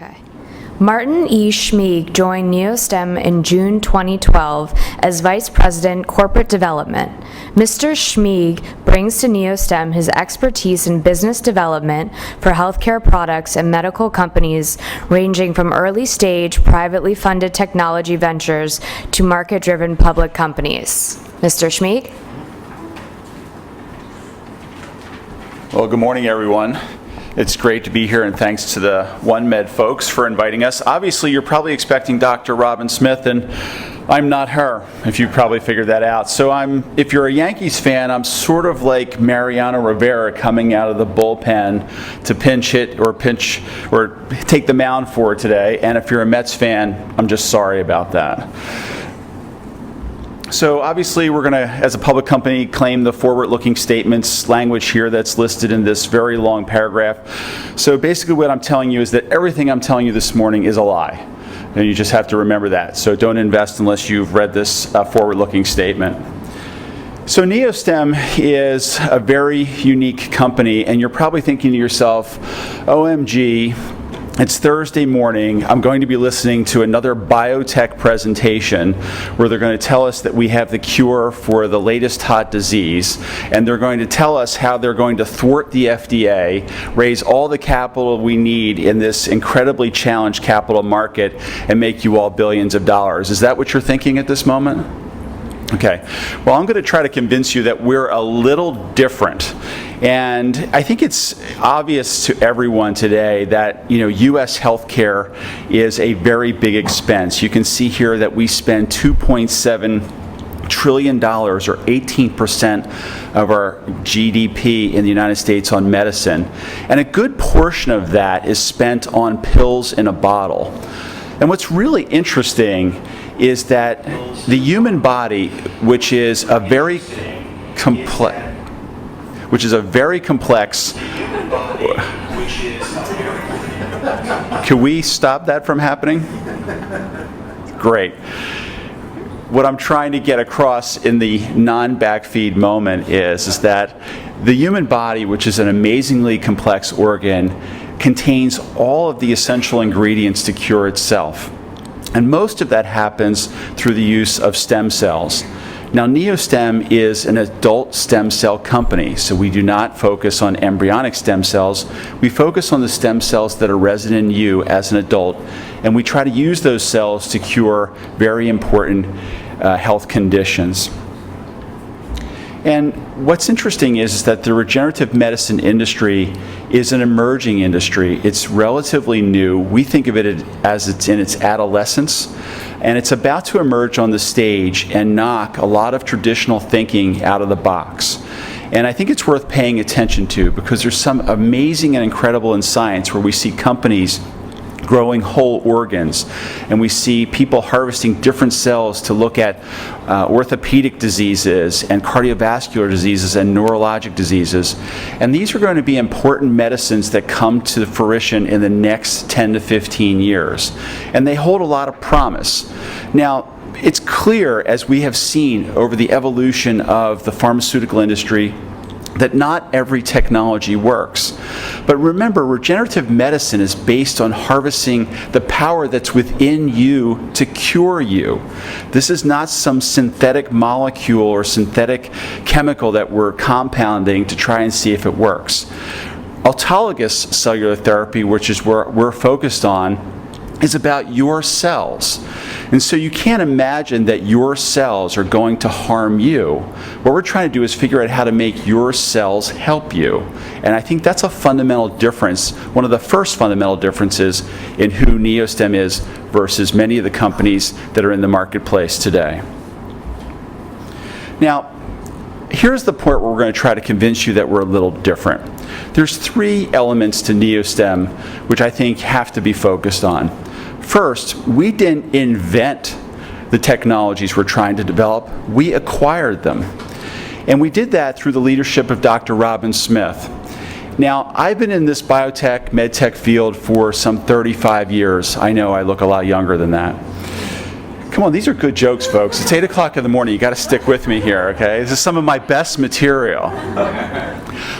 Okay. Martin E. Schmieg joined NeoStem in June 2012 as Vice President, Corporate Development. Mr. Schmieg brings to NeoStem his expertise in business development for healthcare products and medical companies ranging from early-stage, privately funded technology ventures to market-driven public companies. Mr. Schmieg? Well, good morning, everyone. It's great to be here, and thanks to the OneMed folks for inviting us. Obviously, you're probably expecting Dr. Robin Smith, and I'm not her, if you probably figured that out. So if you're a Yankees fan, I'm sort of like Mariano Rivera coming out of the bullpen to pinch hit or take the mound for today. And if you're a Mets fan, I'm just sorry about that. So obviously we're going to, as a public company, claim the forward-looking statements language here that's listed in this very long paragraph. So basically what I'm telling you is that everything I'm telling you this morning is a lie. And you just have to remember that. So don't invest unless you've read this forward-looking statement. So NeoStem is a very unique company, and you're probably thinking to yourself, OMG, it's Thursday morning, I'm going to be listening to another biotech presentation where they're going to tell us that we have the cure for the latest hot disease, and they're going to tell us how they're going to thwart the FDA, raise all the capital we need in this incredibly challenged capital market, and make you all billions of dollars. Is that what you're thinking at this moment? Okay, well, I'm going to try to convince you that we're a little different. And I think it's obvious to everyone today that, U.S. healthcare is a very big expense. You can see here that we spend $2.7 trillion, or 18% of our GDP in the United States on medicine. And a good portion of that is spent on pills in a bottle. And what's really interesting is that the human body, which is a very complex, can we stop that from happening? Great. What I'm trying to get across in the non-backfeed moment is that the human body, which is an amazingly complex organ, contains all of the essential ingredients to cure itself. And most of that happens through the use of stem cells. Now, NeoStem is an adult stem cell company, so we do not focus on embryonic stem cells. We focus on the stem cells that are resident in you as an adult, and we try to use those cells to cure very important health conditions. And what's interesting is that the regenerative medicine industry is an emerging industry. It's relatively new. We think of it as it's in its adolescence, and it's about to emerge on the stage and knock a lot of traditional thinking out of the box. And I think it's worth paying attention to because there's some amazing and incredible in science where we see companies growing whole organs, and we see people harvesting different cells to look at orthopedic diseases and cardiovascular diseases and neurologic diseases. And these are going to be important medicines that come to fruition in the next 10 to 15 years. And they hold a lot of promise. Now, it's clear, as we have seen over the evolution of the pharmaceutical industry, that not every technology works. But remember, regenerative medicine is based on harvesting the power that's within you to cure you. This is not some synthetic molecule or synthetic chemical that we're compounding to try and see if it works. Autologous cellular therapy, which is where we're focused on, is about your cells. And so you can't imagine that your cells are going to harm you. What we're trying to do is figure out how to make your cells help you. And I think that's a fundamental difference, one of the first fundamental differences in who NeoStem is versus many of the companies that are in the marketplace today. Now, here's the point where we're going to try to convince you that we're a little different. There's three elements to NeoStem which I think have to be focused on. First, we didn't invent the technologies we're trying to develop. We acquired them. And we did that through the leadership of Dr. Robin Smith. Now, I've been in this biotech, medtech field for some 35 years. I know I look a lot younger than that. Come on, these are good jokes, folks. It's 8 o'clock in the morning. You got to stick with me here, okay? This is some of my best material.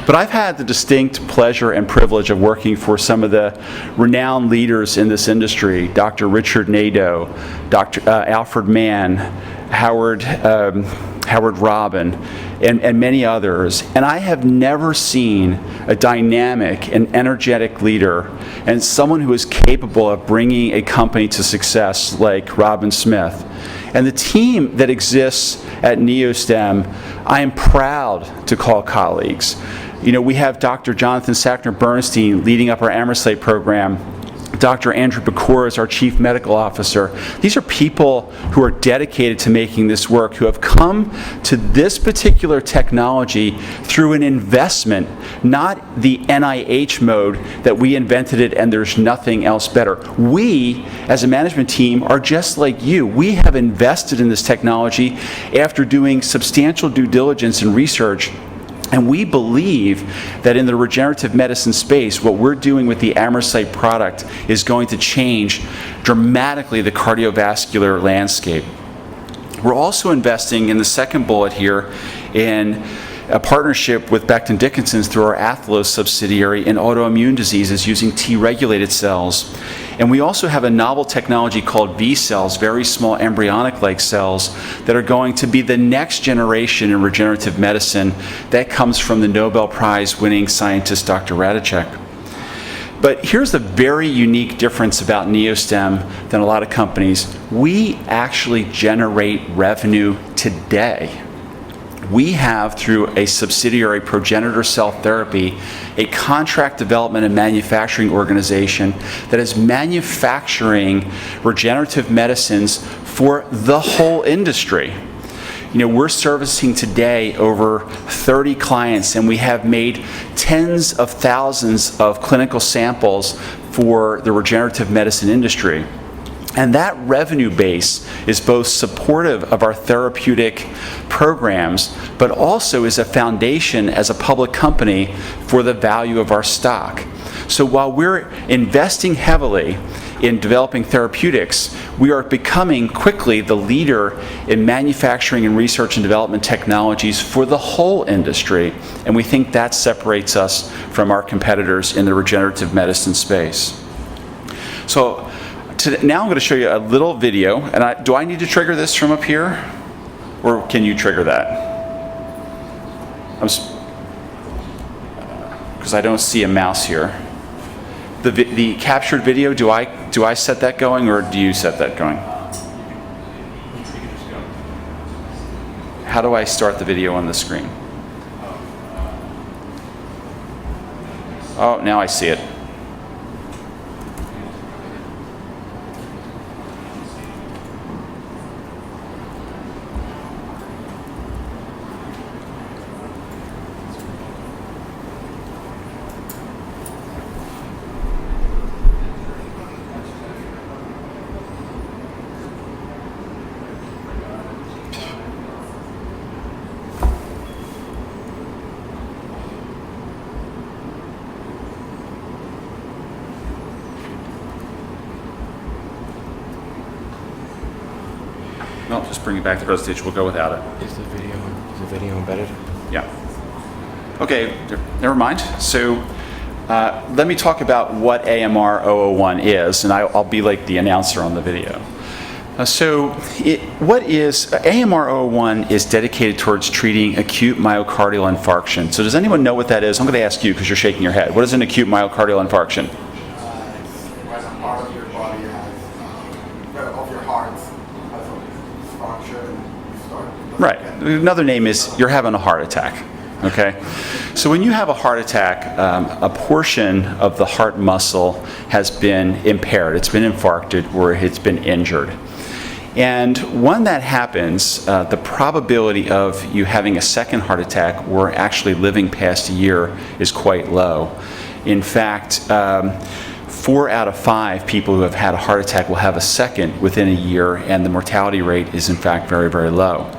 But I've had the distinct pleasure and privilege of working for some of the renowned leaders in this industry, Dr. Richard Nadeau, Dr. Alfred Mann, Howard Robin, and many others. And I have never seen a dynamic and energetic leader and someone who is capable of bringing a company to success like Robin Smith. And the team that exists at NeoStem, I am proud to call colleagues. You know, we have Dr. Jonathan Sackner-Bernstein leading up our Amerslate program. Dr. Andrew Bakor is our Chief Medical Officer. These are people who are dedicated to making this work, who have come to this particular technology through an investment, not the NIH mode that we invented it and there's nothing else better. We, as a management team, are just like you. We have invested in this technology after doing substantial due diligence and research. And we believe that in the regenerative medicine space, what we're doing with the Amerslate product is going to change dramatically the cardiovascular landscape. We're also investing in the second bullet here in a partnership with Becton Dickinson through our Athlos subsidiary in autoimmune diseases using T-regulated cells. And we also have a novel technology called V cells, very small embryonic-like cells, that are going to be the next generation in regenerative medicine. That comes from the Nobel Prize-winning scientist Dr. Radicek. But here's the very unique difference about NeoStem than a lot of companies. We actually generate revenue today. We have, through a subsidiary, Progenitor Cell Therapy, a contract development and manufacturing organization that is manufacturing regenerative medicines for the whole industry. You know, we're servicing today over 30 clients, and we have made tens of thousands of clinical samples for the regenerative medicine industry. And that revenue base is both supportive of our therapeutic programs, but also is a foundation as a public company for the value of our stock. So while we're investing heavily in developing therapeutics, we are becoming quickly the leader in manufacturing and research and development technologies for the whole industry. And we think that separates us from our competitors in the regenerative medicine space. So now I'm going to show you a little video, and do I need to trigger this from up here, or can you trigger that? Because I don't see a mouse here. The captured video, do I set that going, or do you set that going? How do I start the video on the screen? Oh, now I see it. No, just bring it back to the presentation. We'll go without it. Is the video embedded? Yeah. Okay, never mind. So let me talk about what AMR 001 is, and I'll be like the announcer on the video. What is AMR 001 is dedicated towards treating acute myocardial infarction. So does anyone know what that is? I'm going to ask you because you're shaking your head. What is an acute myocardial infarction? It's when a part of your body of your heart has a structure and you start. Right. Another name is you're having a heart attack. Okay? So when you have a heart attack, a portion of the heart muscle has been impaired. It's been infarcted or it's been injured. And when that happens, the probability of you having a second heart attack or actually living past a year is quite low. In fact, 4 out of 5 people who have had a heart attack will have a second within a year, and the mortality rate is in fact very, very low.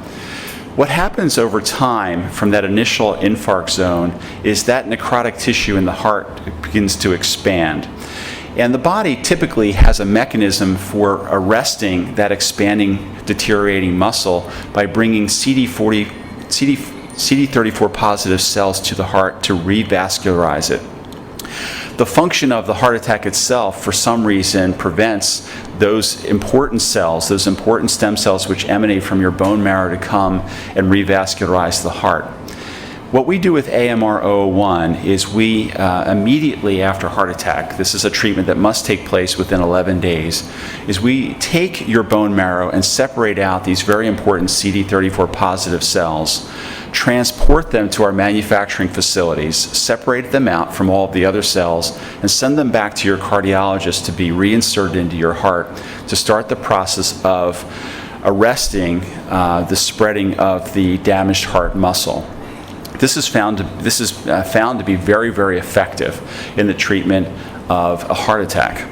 What happens over time from that initial infarct zone is that necrotic tissue in the heart begins to expand. And the body typically has a mechanism for arresting that expanding, deteriorating muscle by bringing CD40 CD34 positive cells to the heart to revascularize it. The function of the heart attack itself, for some reason, prevents those important cells, those important stem cells which emanate from your bone marrow, to come and revascularize the heart. What we do with AMR-001 is we immediately after heart attack, this is a treatment that must take place within 11 days, is we take your bone marrow and separate out these very important CD34 positive cells, transport them to our manufacturing facilities, separate them out from all of the other cells, and send them back to your cardiologist to be reinserted into your heart to start the process of arresting the spreading of the damaged heart muscle. This is found to be very, very effective in the treatment of a heart attack.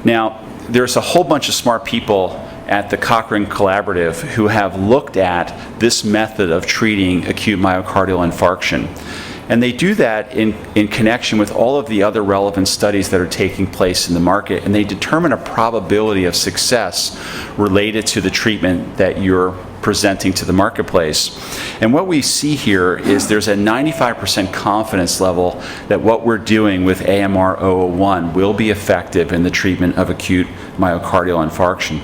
Now, there's a whole bunch of smart people at the Cochrane Collaborative who have looked at this method of treating acute myocardial infarction. And they do that in connection with all of the other relevant studies that are taking place in the market, and they determine a probability of success related to the treatment that you're presenting to the marketplace. And what we see here is there's a 95% confidence level that what we're doing with AMR-001 will be effective in the treatment of acute myocardial infarction.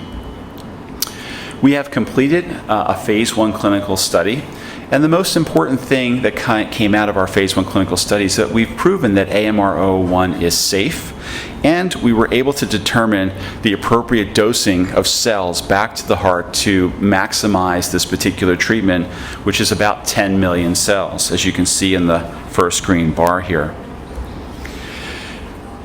We have completed a phase 1 clinical study, and the most important thing that came out of our phase 1 clinical study is that we've proven that AMR-001 is safe, and we were able to determine the appropriate dosing of cells back to the heart to maximize this particular treatment, which is about 10 million cells, as you can see in the first green bar here.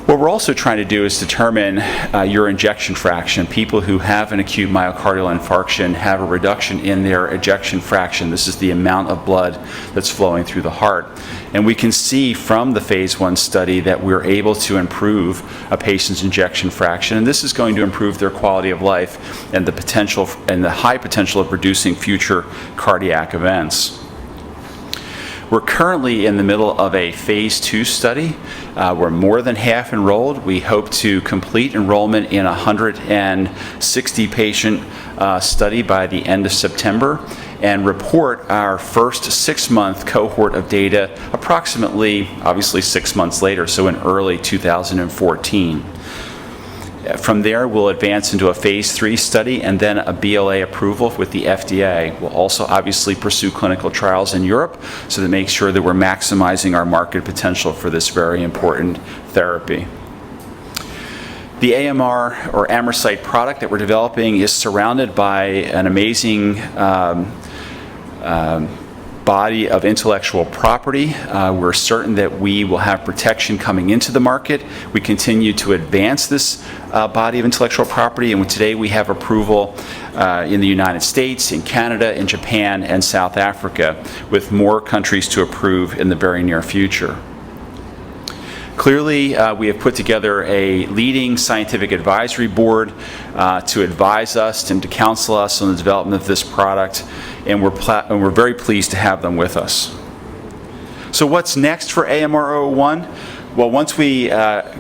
What we're also trying to do is determine your ejection fraction. People who have an acute myocardial infarction have a reduction in their ejection fraction. This is the amount of blood that's flowing through the heart. And we can see from the phase 1 study that we're able to improve a patient's ejection fraction, and this is going to improve their quality of life and the potential and the high potential of reducing future cardiac events. We're currently in the middle of a phase 2 study. We're more than half enrolled. We hope to complete enrollment in a 160 patient study by the end of September and report our first 6-month cohort of data approximately, obviously 6 months later, so in early 2014. From there, we'll advance into a phase 3 study and then a BLA approval with the FDA. We'll also obviously pursue clinical trials in Europe so to make sure that we're maximizing our market potential for this very important therapy. The AMR or Amercyte product that we're developing is surrounded by an amazing body of intellectual property. We're certain that we will have protection coming into the market. We continue to advance this body of intellectual property, and today we have approval in the United States, in Canada, in Japan, and South Africa, with more countries to approve in the very near future. Clearly, we have put together a leading scientific advisory board to advise us and to counsel us on the development of this product, and we're very pleased to have them with us. So what's next for AMR-001? Well, once we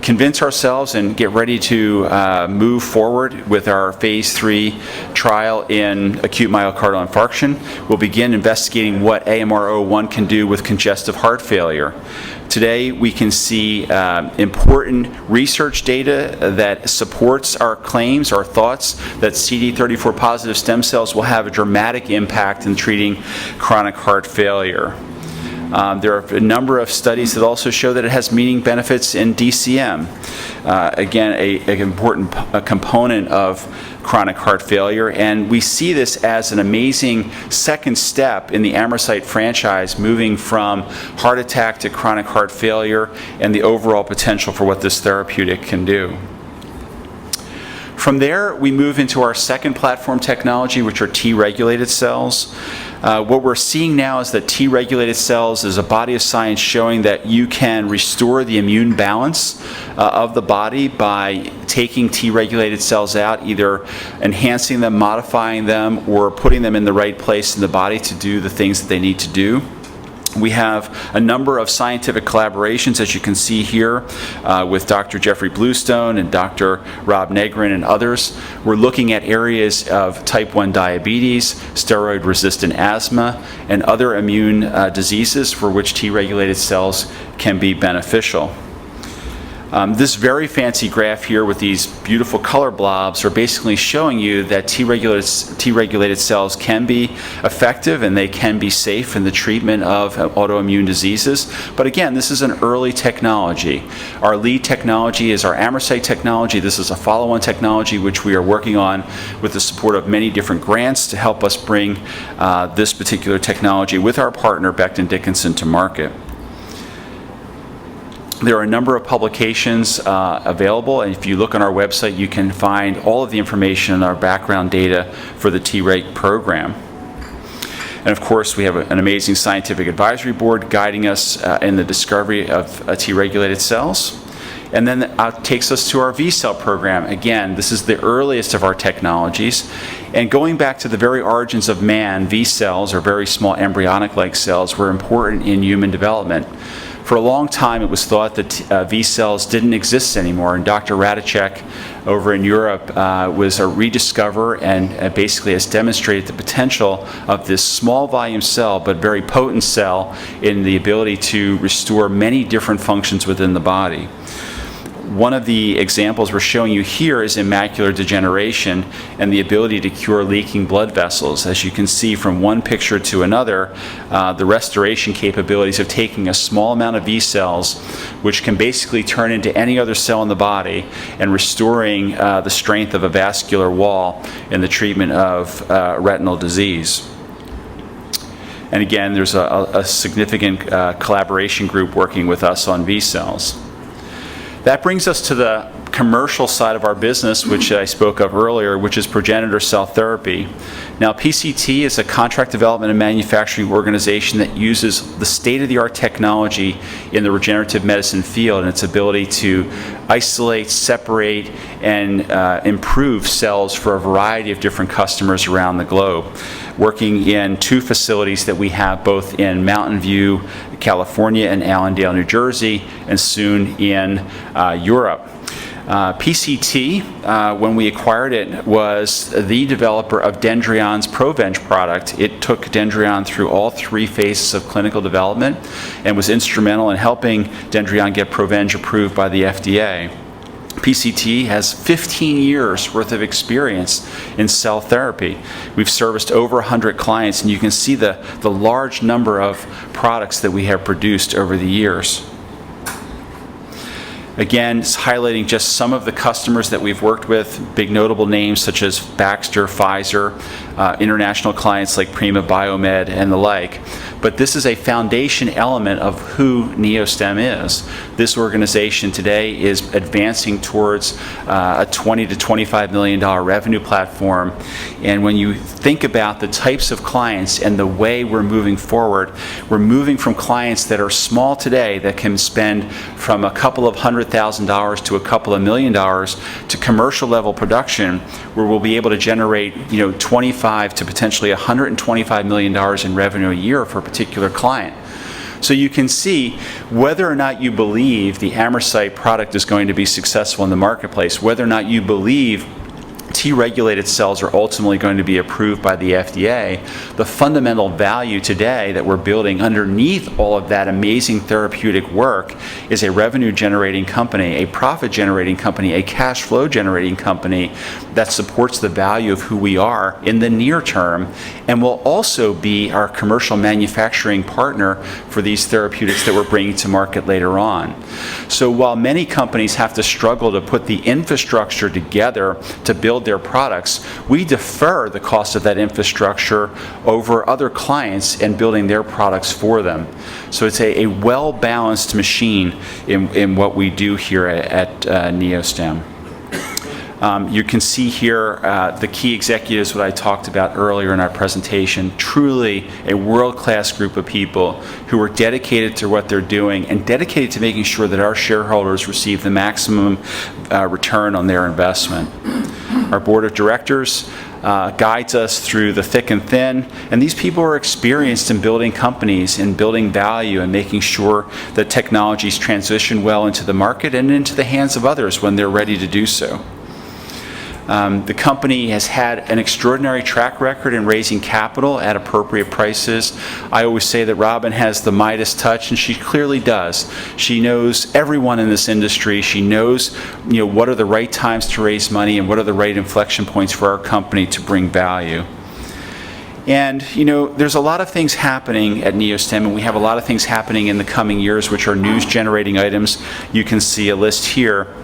convince ourselves and get ready to move forward with our phase 3 trial in acute myocardial infarction, we'll begin investigating what AMR-001 can do with congestive heart failure. Today, we can see important research data that supports our claims, our thoughts, that CD34 positive stem cells will have a dramatic impact in treating chronic heart failure. There are a number of studies that also show that it has meaningful benefits in DCM. Again, an important component of chronic heart failure, and we see this as an amazing second step in the Amercyte franchise, moving from heart attack to chronic heart failure and the overall potential for what this therapeutic can do. From there, we move into our second platform technology, which are T-regulated cells. What we're seeing now is that T-regulated cells is a body of science showing that you can restore the immune balance of the body by taking T-regulated cells out, either enhancing them, modifying them, or putting them in the right place in the body to do the things that they need to do. We have a number of scientific collaborations, as you can see here, with Dr. Jeffrey Bluestone and Dr. Rob Negrin and others. We're looking at areas of type 1 diabetes, steroid-resistant asthma, and other immune diseases for which T-regulated cells can be beneficial. This very fancy graph here with these beautiful color blobs are basically showing you that T-regulated cells can be effective and they can be safe in the treatment of autoimmune diseases. But again, this is an early technology. Our lead technology is our Amercyte technology. This is a follow-on technology which we are working on with the support of many different grants to help us bring this particular technology with our partner Becton Dickinson to market. There are a number of publications available, and if you look on our website, you can find all of the information and our background data for the T-Reg program. And of course, we have an amazing scientific advisory board guiding us in the discovery of T-regulated cells. And then that takes us to our V-cell program. Again, this is the earliest of our technologies. And going back to the very origins of man, V-cells, or very small embryonic-like cells, were important in human development. For a long time, it was thought that V-cells didn't exist anymore, and Dr. Radicek over in Europe was a rediscoverer and basically has demonstrated the potential of this small volume cell, but very potent cell in the ability to restore many different functions within the body. One of the examples we're showing you here is in macular degeneration and the ability to cure leaking blood vessels. As you can see from one picture to another, the restoration capabilities of taking a small amount of V cells, which can basically turn into any other cell in the body, and restoring the strength of a vascular wall in the treatment of retinal disease. And again, there's a significant collaboration group working with us on V cells. That brings us to the commercial side of our business, which I spoke of earlier, which is progenitor cell therapy. Now, PCT is a contract development and manufacturing organization that uses the state-of-the-art technology in the regenerative medicine field and its ability to isolate, separate, and improve cells for a variety of different customers around the globe, working in 2 facilities that we have both in Mountain View, California, and Allendale, New Jersey, and soon in Europe. PCT, when we acquired it, was the developer of Dendrion's Provenge product. It took Dendrion through all 3 phases of clinical development and was instrumental in helping Dendrion get Provenge approved by the FDA. PCT has 15 years worth of experience in cell therapy. We've serviced over 100 clients, and you can see the large number of products that we have produced over the years. Again, it's highlighting just some of the customers that we've worked with, big notable names such as Baxter, Pfizer, international clients like Prima Biomed, and the like. But this is a foundation element of who NeoStem is. This organization today is advancing towards a $20 to $25 million revenue platform. And when you think about the types of clients and the way we're moving forward, we're moving from clients that are small today that can spend from a couple of $100,000 to a couple of $1 million to commercial level production, where we'll be able to generate 25 to potentially $125 million in revenue a year for a particular client. So you can see whether or not you believe the Amercyte product is going to be successful in the marketplace, whether or not you believe T-regulated cells are ultimately going to be approved by the FDA, the fundamental value today that we're building underneath all of that amazing therapeutic work is a revenue-generating company, a profit-generating company, a cash flow-generating company that supports the value of who we are in the near term, and will also be our commercial manufacturing partner for these therapeutics that we're bringing to market later on. So while many companies have to struggle to put the infrastructure together to build their products, we defer the cost of that infrastructure over other clients and building their products for them. So it's a well-balanced machine in what we do here at NeoStem. You can see here the key executives, what I talked about earlier in our presentation. Truly a world-class group of people who are dedicated to what they're doing and dedicated to making sure that our shareholders receive the maximum return on their investment. Our board of directors guides us through the thick and thin, and these people are experienced in building companies and building value and making sure that technologies transition well into the market and into the hands of others when they're ready to do so. The company has had an extraordinary track record in raising capital at appropriate prices. I always say that Robin has the Midas touch, and she clearly does. She knows everyone in this industry. She knows, what are the right times to raise money and what are the right inflection points for our company to bring value. And, there's a lot of things happening at NeoStem, and we have a lot of things happening in the coming years, which are news-generating items. You can see a list here.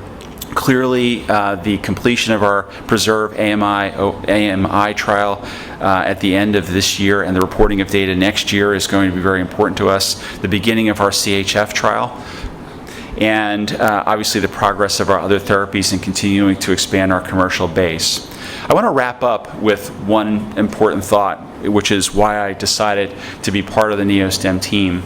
Clearly, the completion of our PRESERVE AMI trial at the end of this year and the reporting of data next year is going to be very important to us. The beginning of our CHF trial, and obviously the progress of our other therapies and continuing to expand our commercial base. I want to wrap up with one important thought, which is why I decided to be part of the NeoStem team.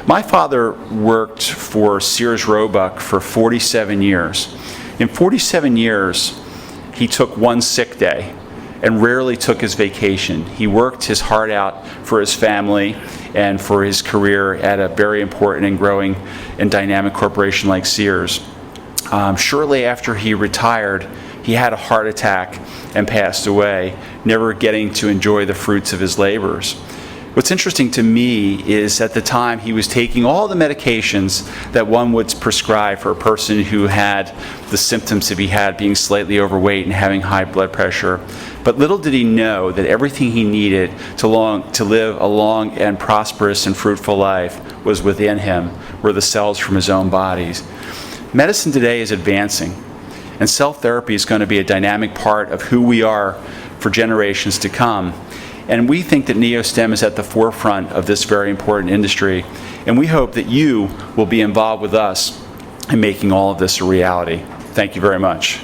My father worked for Sears Roebuck for 47 years. In 47 years, he took one sick day and rarely took his vacation. He worked his heart out for his family and for his career at a very important and growing and dynamic corporation like Sears. Shortly after he retired, he had a heart attack and passed away, never getting to enjoy the fruits of his labors. What's interesting to me is at the time he was taking all the medications that one would prescribe for a person who had the symptoms that he had, being slightly overweight and having high blood pressure. But little did he know that everything he needed to live a long and prosperous and fruitful life was within him, were the cells from his own bodies. Medicine today is advancing, and cell therapy is going to be a dynamic part of who we are for generations to come. And we think that NeoStem is at the forefront of this very important industry, and we hope that you will be involved with us in making all of this a reality. Thank you very much.